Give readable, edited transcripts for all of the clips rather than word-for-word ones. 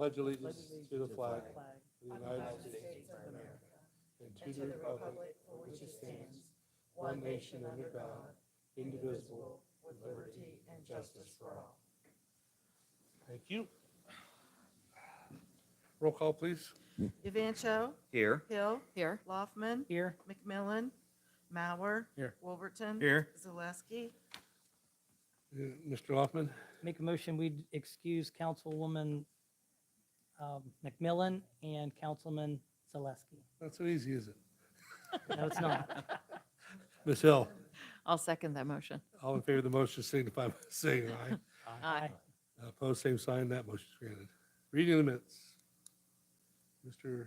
pledge allegiance to the flag of the United States of America and to the republic for which it stands, one nation under God, indivisible, with liberty and justice for all. Thank you. Roll call, please. Evancho. Here. Hill. Here. Laufman. Here. McMillan. Mauer. Here. Wolverton. Here. Zaleski. Mr. Loffman, Make a motion, we excuse Councilwoman McMillan and Councilman Zaleski. not so easy, is it? No, it's not. Ms. Hill, I'll second that motion. all in favor of the motion signify by saying aye. Aye. Opposed, same sign. That motion is granted. Reading of the minutes. Mr.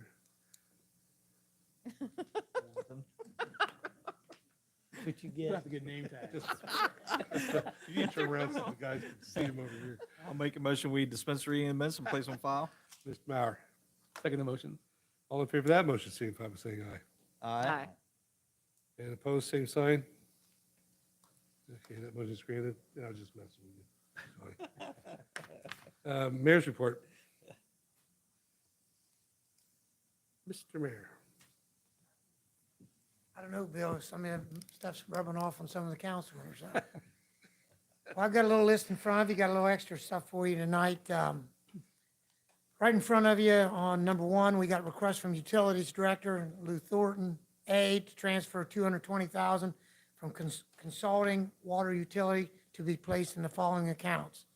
What you get? a good name tag. You need to turn around so the guys can see him over here. I'll make a motion, we dispense reading the minutes and place on file. Mr. Mauer, Second the motion. all in favor of that motion signify by saying aye. Aye. And opposed, same sign. Okay, that motion is granted. Yeah, I was just messing with you. Sorry. Mayor's report. Mr. Mayor. I don't know, Bill, some of the stuff's rubbing off on some of the council members. Huh? Well, I've got a little list in front of you, got a little extra stuff for you tonight. Right in front of you on number one, we got request from Utilities Director Lou Thornton, A, to transfer $220,000 from consulting water utility to be placed in the following accounts: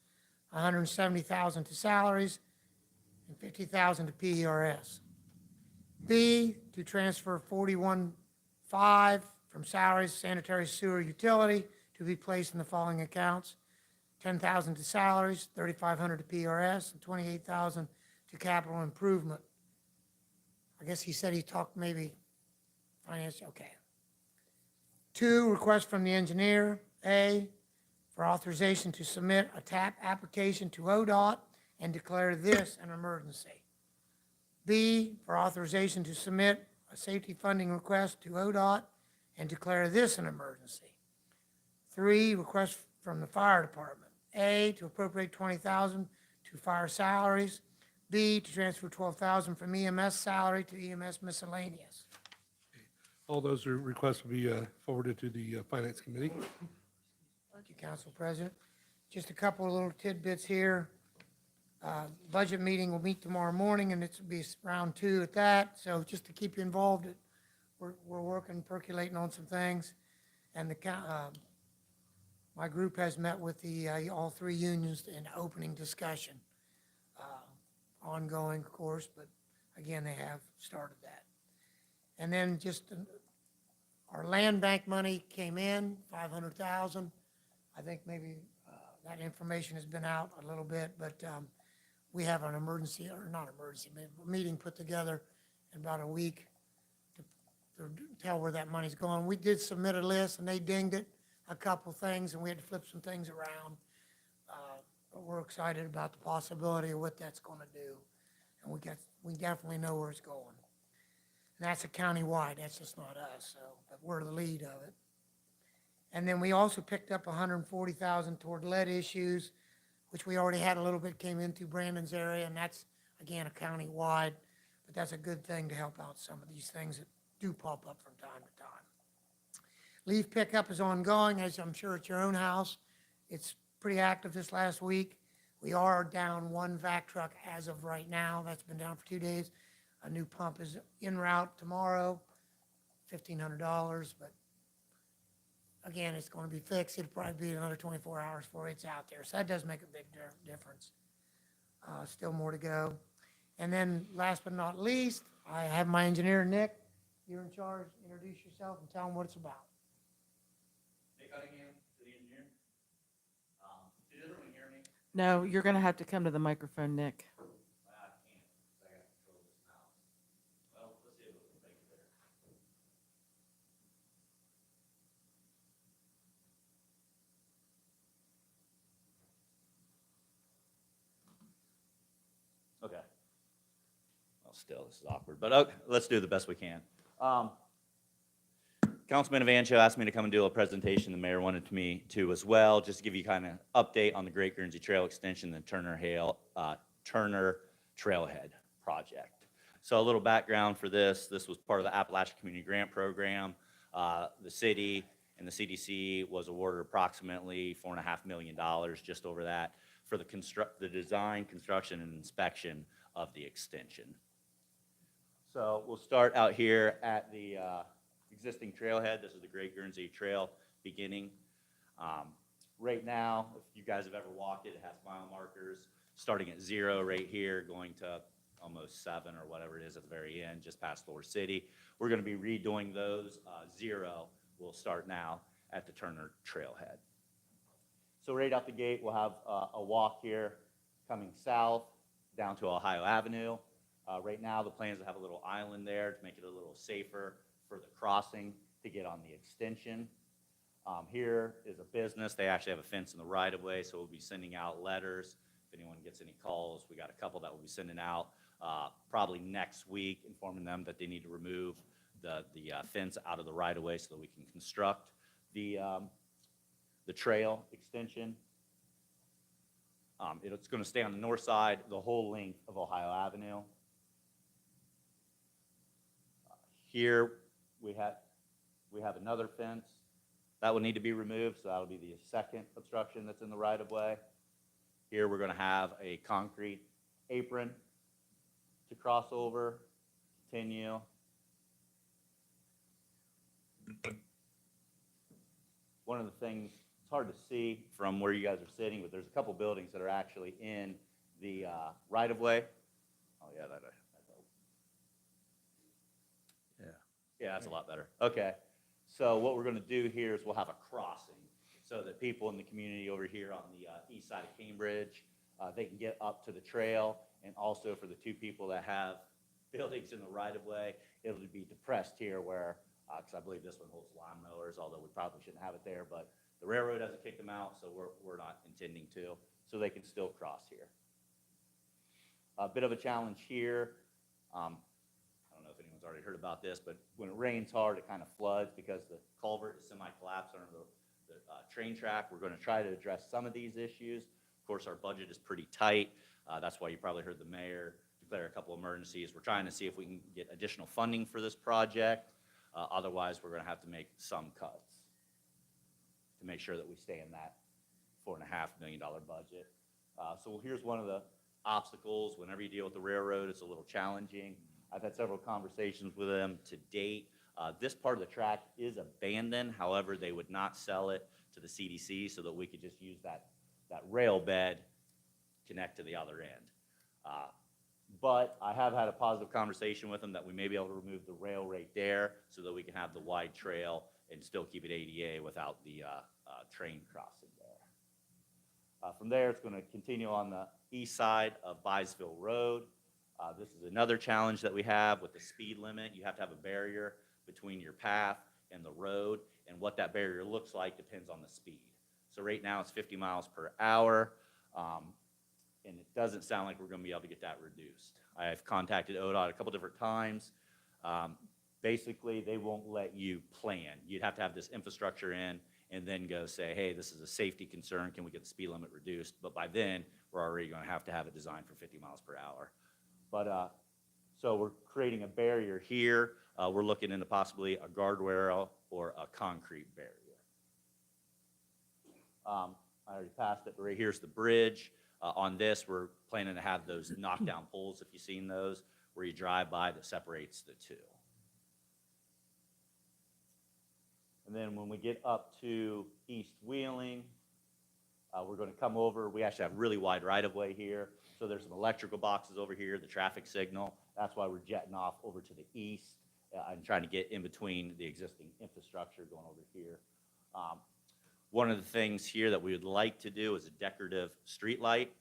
$170,000 to salaries and $50,000 to PERS. B, to transfer 41.5 from salaries, sanitary sewer utility to be placed in the following accounts: $10,000 to salaries, $3,500 to PRS, and $28,000 to capital improvement. I guess he said he talked maybe finance, okay. 2, request from the engineer, A, for authorization to submit a TAP application to ODOT and declare this an emergency. B, for authorization to submit a safety funding request to ODOT and declare this an emergency. 3, request from the fire department. A, to appropriate $20,000 to fire salaries. B, to transfer $12,000 from EMS salary to EMS miscellaneous. All those requests will be forwarded to the Finance Committee. Thank you, Council President. Just a couple of little tidbits here. Budget meeting will meet tomorrow morning, and it's will be round 2 at that. So just to keep you involved, we're working, percolating on some things. And my group has met with the all 3 unions in opening discussion. Ongoing, of course, but again, they have started that. And then just our land bank money came in, $500,000. I think maybe that information has been out a little bit, but we have an emergency, or not emergency, meeting put together in about a week to tell where that money's going. We did submit a list, and they dinged it, a couple things, and we had to flip some things around. But we're excited about the possibility of what that's going to do, and we definitely know where it's going. And that's a county-wide, that's just not us, so, but we're the lead of it. And then we also picked up $140,000 toward lead issues, which we already had a little bit, came into Brandon's area, and that's, again, a county-wide, but that's a good thing to help out some of these things that do pop up from time to time. Leaf pickup is ongoing, as I'm sure at your own house. It's pretty active this last week. We are down 1 vac truck as of right now. That's been down for 2 days. A new pump is en route tomorrow, $1,500, but again, it's going to be fixed. It'll probably be another 24 hours before it's out there. So that does make a big difference. Still more to go. And then last but not least, I have my engineer, Nick. You're in charge. Introduce yourself and tell them what it's about. Nick Cunningham, city engineer. Did everyone hear me? No, you're going to have to come to the microphone, Nick. I can't, 'cause I got to control this now. Well, let's see if we can make it there. Okay. Well, still, this is awkward, but okay, let's do the best we can. Councilman Evancho asked me to come and do a presentation. The mayor wanted me to as well, just to give you kind of update on the Great Guernsey Trail Extension, the Turner trailhead project. So a little background for this. This was part of the Appalachian Community Grant Program. The city and the CDC was awarded approximately $4.5 million, just over that, for the design, construction, and inspection of the extension. So we'll start out here at the existing trailhead. This is the Great Guernsey Trail beginning. Right now, if you guys have ever walked it, it has mile markers starting at 0 right here, going to almost 7 or whatever it is at the very end, just past Thor City. We're going to be redoing those. 0 will start now at the Turner Trailhead. So right out the gate, we'll have a walk here coming south down to Ohio Avenue. Right now, the plan is to have a little island there to make it a little safer for the crossing to get on the extension. Here is a business. They actually have a fence in the right-of-way, so we'll be sending out letters. If anyone gets any calls, we got a couple that we'll be sending out probably next week, informing them that they need to remove the fence out of the right-of-way so that we can construct the trail extension. It's going to stay on the north side, the whole length of Ohio Avenue. Here we have another fence that will need to be removed, so that'll be the second obstruction that's in the right-of-way. Here we're going to have a concrete apron to cross over, continue. One of the things, it's hard to see from where you guys are sitting, but there's a couple buildings that are actually in the right-of-way. Oh, yeah, that helps. Yeah, that's a lot better. Okay, so what we're going to do here is we'll have a crossing so that people in the community over here on the east side of Cambridge, they can get up to the trail, and also for the two people that have buildings in the right-of-way, it'll be depressed here where, because I believe this one holds lawnmowers, although we probably shouldn't have it there, but the railroad hasn't kicked them out, so we're not intending to, so they can still cross here. A bit of a challenge here. I don't know if anyone's already heard about this, but when it rains hard, it kind of floods because the culvert is semi-collapsed under the train track. We're going to try to address some of these issues. Of course, our budget is pretty tight. That's why you probably heard the mayor declare a couple emergencies. We're trying to see if we can get additional funding for this project. Otherwise, we're going to have to make some cuts to make sure that we stay in that $4.5 million budget. So here's one of the obstacles. Whenever you deal with the railroad, it's a little challenging. I've had several conversations with them to date. This part of the track is abandoned. However, they would not sell it to the CDC so that we could just use that rail bed, connect to the other end. But I have had a positive conversation with them that we may be able to remove the rail right there so that we can have the wide trail and still keep it ADA without the train crossing there. From there, it's going to continue on the east side of Byesville Road. This is another challenge that we have with the speed limit. You have to have a barrier between your path and the road, and what that barrier looks like depends on the speed. So right now it's 50 miles per hour, and it doesn't sound like we're going to be able to get that reduced. I've contacted ODOT a couple different times. Basically, they won't let you plan. You'd have to have this infrastructure in and then go say, hey, this is a safety concern. Can we get the speed limit reduced? But by then, we're already going to have it designed for 50 miles per hour. But so we're creating a barrier here. We're looking into possibly a guardrail or a concrete barrier. I already passed it, but right here's the bridge. On this, we're planning to have those knockdown poles, if you've seen those, where you drive by that separates the two. And then when we get up to East Wheeling, we're going to come over. We actually have really wide right-of-way here. So there's some electrical boxes over here, the traffic signal. That's why we're jetting off over to the east and trying to get in between the existing infrastructure going over here. One of the things here that we would like to do is a decorative street light.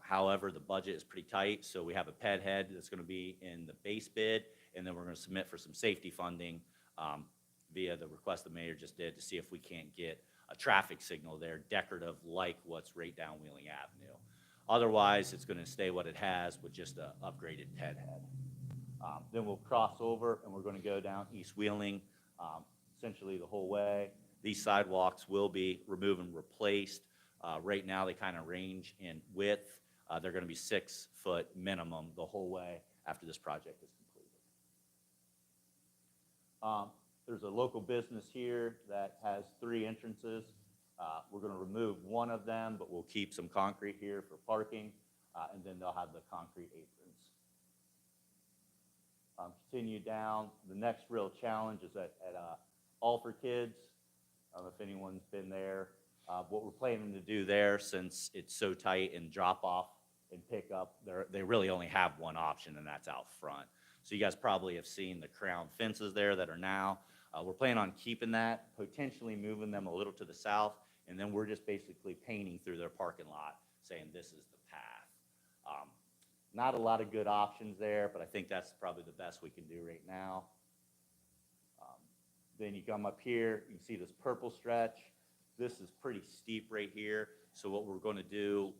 However, the budget is pretty tight, so we have a ped head that's going to be in the base bid, and then we're going to submit for some safety funding via the request the mayor just did to see if we can't get a traffic signal there, decorative, like what's right down Wheeling Avenue. Otherwise, it's going to stay what it has with just an upgraded ped head. Then we'll cross over, and we're going to go down East Wheeling essentially the whole way. These sidewalks will be removed and replaced. Right now, they kind of range in width. They're going to be 6-foot minimum the whole way after this project is completed. There's a local business here that has 3 entrances. We're going to remove one of them, but we'll keep some concrete here for parking, and then they'll have the concrete aprons. Continue down. The next real challenge is at All for Kids. I don't know if anyone's been there. What we're planning to do there, since it's so tight and drop off and pick up, they really only have one option, and that's out front. So you guys probably have seen the crown fences there that are now. We're planning on keeping that, potentially moving them a little to the south, and then we're just basically painting through their parking lot, saying this is the path. Not a lot of good options there, but I think that's probably the best we can do right now. Then you come up here, you can see this purple stretch. This is pretty steep right here. So what we're going to do,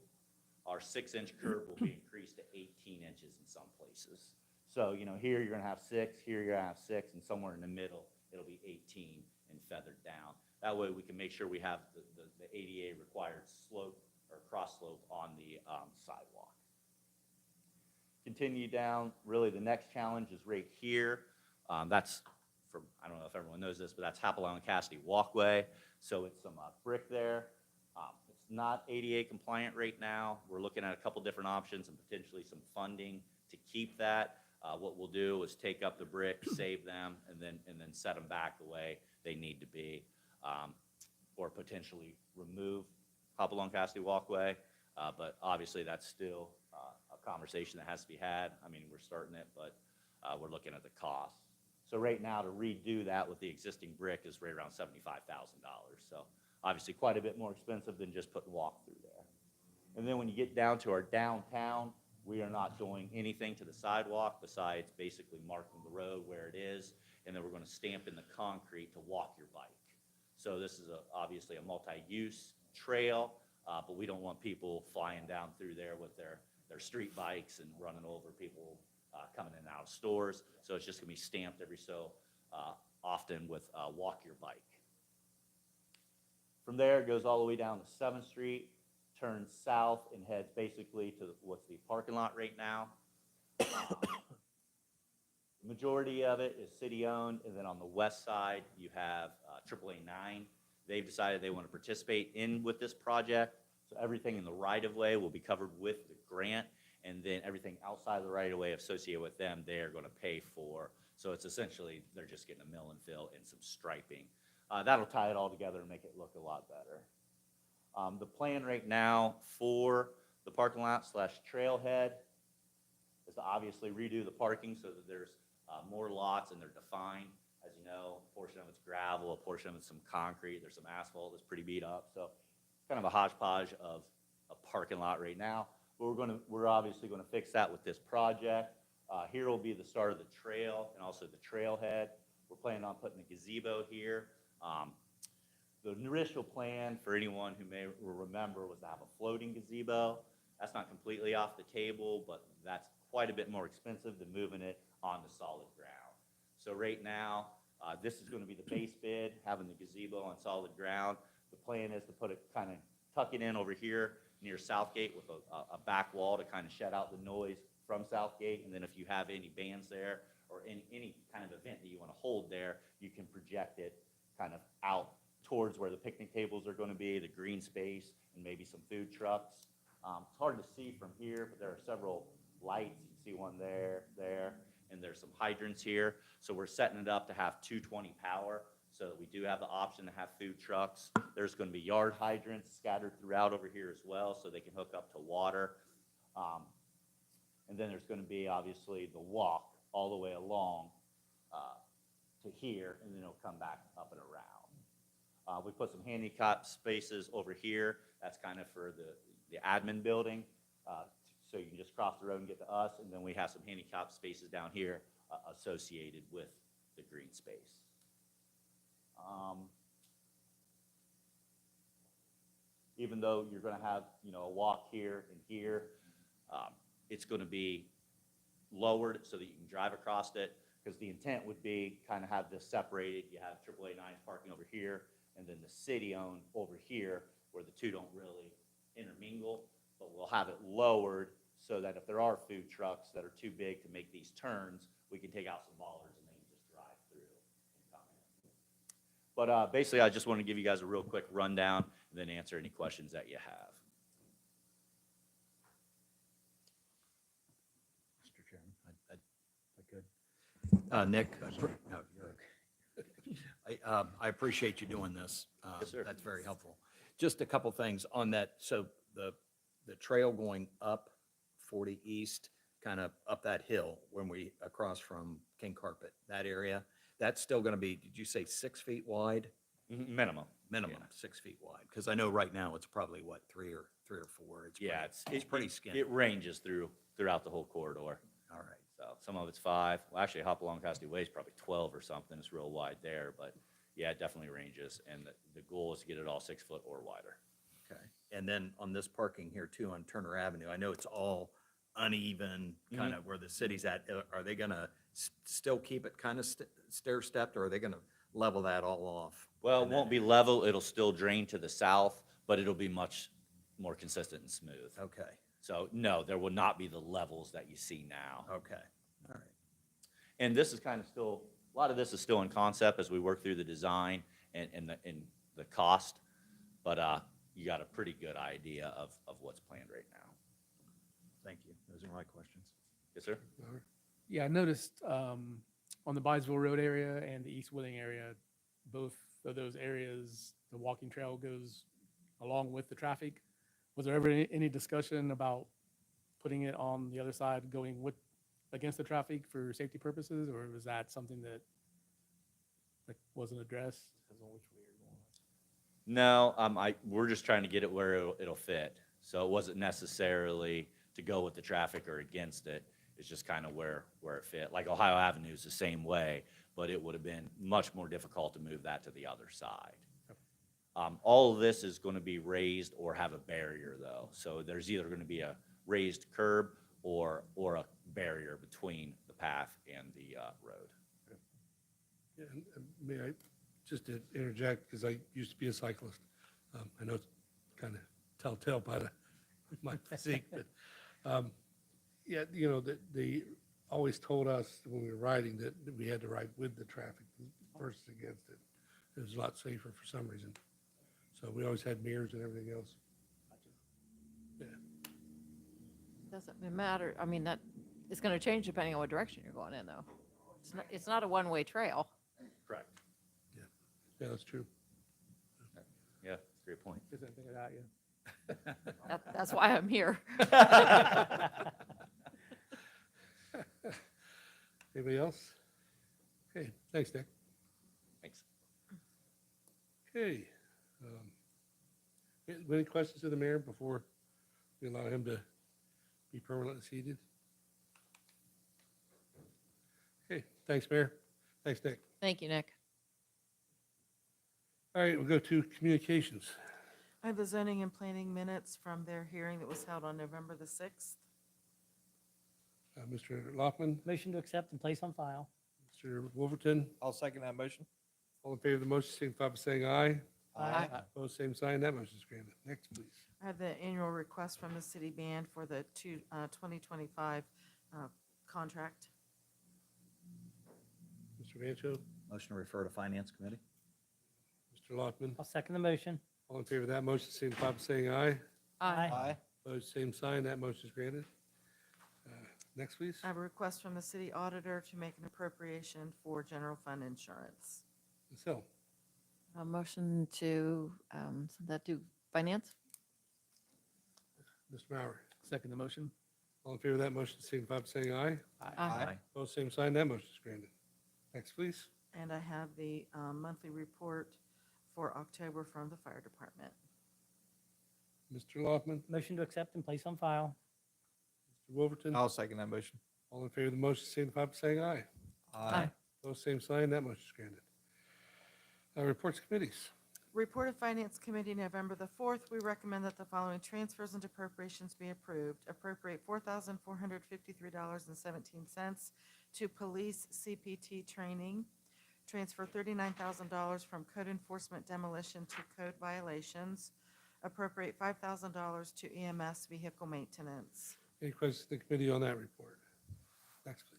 our 6-inch curb will be increased to 18 inches in some places. So, you know, here you're going to have 6, here you're going to have 6, and somewhere in the middle, it'll be 18 and feathered down. That way we can make sure we have the ADA required slope or cross slope on the sidewalk. Continue down, really the next challenge is right here. That's from, I don't know if everyone knows this, but that's Hapalong and Cassidy Walkway. So it's some brick there. It's not ADA compliant right now. We're looking at a couple different options and potentially some funding to keep that. What we'll do is take up the brick, save them, and then set them back the way they need to be, or potentially remove Hopalong Cassidy Walkway. But obviously, that's still a conversation that has to be had. I mean, we're starting it, but we're looking at the cost. So right now, to redo that with the existing brick is right around $75,000. So obviously, quite a bit more expensive than just putting walk through there. And then when you get down to our downtown, we are not doing anything to the sidewalk besides basically marking the road where it is, and then we're going to stamp in the concrete to walk your bike. So this is obviously a multi-use trail, but we don't want people flying down through there with their street bikes and running over people coming in and out of stores. So it's just going to be stamped every so often with walk your bike. From there, it goes all the way down to 7th Street, turns south and heads basically to what's the parking lot right now. The majority of it is city-owned, and then on the west side, you have AAA 9. They've decided they want to participate with this project, so everything in the right-of-way will be covered with the grant, and then everything outside of the right-of-way associated with them, they are going to pay for. So it's essentially, they're just getting a mill and fill and some striping. That'll tie it all together and make it look a lot better. The plan right now for the parking lot / trailhead is to obviously redo the parking so that there's more lots and they're defined. As you know, a portion of it's gravel, a portion of it's some concrete, there's some asphalt that's pretty beat up. So it's kind of a hodgepodge of a parking lot right now. But we're obviously going to fix that with this project. Here will be the start of the trail and also the trailhead. We're planning on putting a gazebo here. The initial plan, for anyone who may remember, was to have a floating gazebo. That's not completely off the table, but that's quite a bit more expensive than moving it onto solid ground. So right now, this is going to be the base bid, having the gazebo on solid ground. The plan is to put it, kind of tuck it in over here near Southgate with a back wall to kind of shut out the noise from Southgate. And then if you have any bands there or any kind of event that you want to hold there, you can project it kind of out towards where the picnic tables are going to be, the green space, and maybe some food trucks. It's hard to see from here, but there are several lights. You can see one there, and there's some hydrants here. So we're setting it up to have 220 power so that we do have the option to have food trucks. There's going to be yard hydrants scattered throughout over here as well so they can hook up to water. And then there's going to be, obviously, the walk all the way along to here, and then it'll come back up and around. We put some handicap spaces over here. That's kind of for the admin building, so you can just cross the road and get to us. And then we have some handicap spaces down here associated with the green space. Even though you're going to have, a walk here and here, it's going to be lowered so that you can drive across it, because the intent would be kind of have this separated. You have AAA 9s parking over here, and then the city-owned over here, where the two don't really intermingle. but we'll have it lowered so that if there are food trucks that are too big to make these turns, we can take out some bollards and they can just drive through and come in. But basically, I just want to give you guys a real quick rundown and then answer any questions that you have. Mr. Chairman, I could. Nick, no, you're okay. I appreciate you doing this. Yes, sir. That's very helpful. Just a couple things on that. So the trail going up 40 East, kind of up that hill when we, across from King Carpet, that area, that's still going to be, did you say 6 feet wide? Minimum. Minimum, Yeah. 6 feet wide? Because I know right now it's probably what, three or four? Yeah, It's pretty skinny. It ranges throughout the whole corridor. All right. So some of it's 5. Well, actually, Hopalong Castaway Way is probably 12 or something. It's real wide there, but yeah, it definitely ranges. And the goal is to get it all 6 foot or wider. Okay. And then on this parking here too on Turner Avenue, I know it's all uneven, kind of where the city's at. Are they gonna still keep it kind of stair stepped, or are they gonna level that all off? Well, it And won't then- be level. It'll still drain to the south, but it'll be much more consistent and smooth. Okay, So no, there will not be the levels that you see now. okay, all right. And this is kind of still, a lot of this is still in concept as we work through the design and the cost. But you got a pretty good idea of what's planned right now. Thank you. Those are my questions. Yes, sir? Yeah, I noticed on the Byesville Road area and the East Wheeling area, both of those areas, the walking trail goes along with the traffic. Was there ever any discussion about putting it on the other side, going against the traffic for safety purposes, or was that something that wasn't addressed? No, we're just trying to get it where it'll fit. So it wasn't necessarily to go with the traffic or against it. It's just kind of where it fit. Like Ohio Avenue is the same way, but it would have been much more difficult to move that to the other side. All of this is going to be raised or have a barrier though. So there's either going to be a raised curb or a barrier between the path and the road. Yeah, and may I just to interject, because I used to be a cyclist. I know it's kind of telltale by my physique, but yeah, you know, they always told us when we were riding that we had to ride with the traffic versus against it. It was a lot safer for some reason. So we always had mirrors and everything else. Yeah. Doesn't matter. I mean, that, it's going to change depending on what direction you're going in, though. It's not a one-way trail. Correct. Yeah, that's true. Yeah, great point. Isn't think of that yet. That's why I'm here. Anybody else? Okay, thanks, Nick. Thanks. Okay. Any questions to the mayor before we allow him to be permanently seated? Okay, thanks, Mayor. Thanks, Nick. Thank you, Nick. All right, we'll go to communications. I have the zoning and planning minutes from their hearing that was held on November the 6th. Mr. Loffman, Motion to accept and place on file. Mr. Wolverton, I'll second that motion. all in favor of the motion, signify by saying aye. Aye. Opposed, same sign. That motion is granted. Next, please. I have the annual request from the city band for the 2025 contract. Mr. Vancho, Motion to refer to Finance Committee? Mr. Loffman, I'll second the motion. all in favor of that motion, signify by saying aye. Aye. Opposed, same sign. That motion is granted. Next, please. I have a request from the city auditor to make an appropriation for general fund insurance. Ms. Hill, A motion to send that to finance? Mr. Mauer, Second the motion. all in favor of that motion, signify by saying aye. Aye. Opposed, same sign. That motion is granted. Next, please. And I have the monthly report for October from the fire department. Mr. Loffman, Motion to accept and place on file. Mr. Wolverton, I'll second that motion. all in favor of the motion, signify by saying aye. Aye. Opposed, same sign. That motion is granted. Reports committees. Report of Finance Committee, November the 4th, we recommend that the following transfers and appropriations be approved. Appropriate $4,453.17 to police CPT training. Transfer $39,000 from code enforcement demolition to code violations. appropriate $5,000 to EMS vehicle maintenance. Any questions to the committee on that report? Next, please.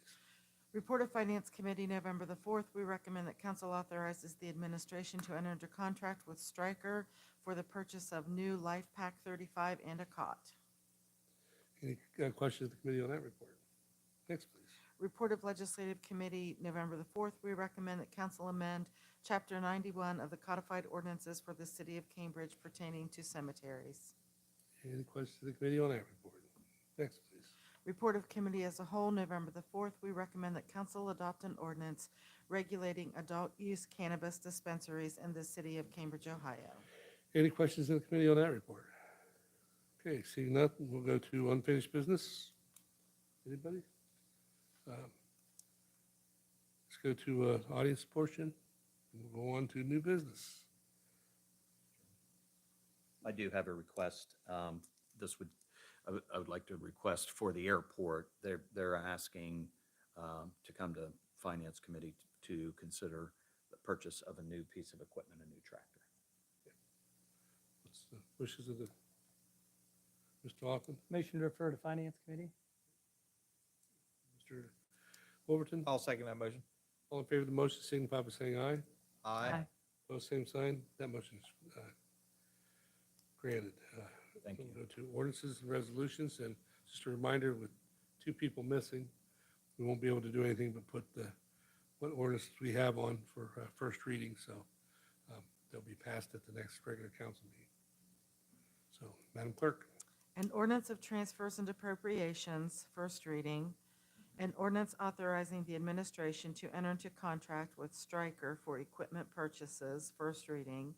Report of Finance Committee, November the 4th, we recommend that council authorizes the administration to enter into contract with Stryker for the purchase of new Life Pack 35 and a cot. Any questions to the committee on that report? Next, please. Report of Legislative Committee, November the 4th, we recommend that council amend Chapter 91 of the codified ordinances for the city of Cambridge pertaining to cemeteries. Any questions to the committee on that report? Next, please. Report of committee as a whole, November the 4th, we recommend that council adopt an ordinance regulating adult-use cannabis dispensaries in the city of Cambridge, Ohio. Any questions to the committee on that report? Okay, seeing nothing, we'll go to unfinished business. Anybody? Let's go to audience portion, and we'll go on to new business. I do have a request. I would like to request for the airport. They're asking to come to Finance Committee to consider the purchase of a new piece of equipment, a new tractor. What's the wishes of the, Mr. Hoffman, Motion to refer to Finance Committee? Mr. Wolverton? I'll second that motion. All in favor of the motion, signify by saying aye. Aye. Opposed, same sign. That motion is granted. Thank We'll you. go to ordinances and resolutions, and just a reminder, with 2 people missing, we won't be able to do anything but put what ordinances we have on for first reading, so they'll be passed at the next regular council meeting. So, Madam Clerk, An ordinance of transfers and appropriations, first reading. An ordinance authorizing the administration to enter into contract with Stryker for equipment purchases, first reading.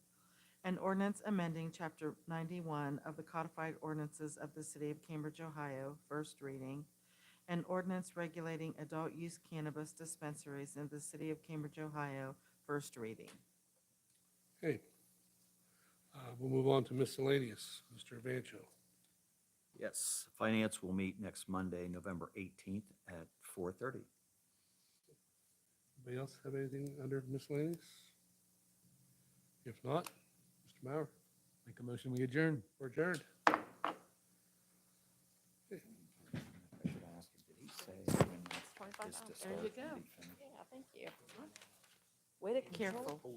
An ordinance amending Chapter 91 of the codified ordinances of the city of Cambridge, Ohio, first reading. An ordinance regulating adult-use cannabis dispensaries in the city of Cambridge, Ohio, first reading. okay. We'll move on to miscellaneous. Mr. Vancho. Yes, Finance will meet next Monday, November 18th at 4:30. Anybody else have anything under miscellaneous? If not, Mr. Mauer, Make a motion, we adjourn. we're adjourned. I should ask him, did he say when his $25. to There you start go. and be finished? Yeah, thank you. Way to control. Careful.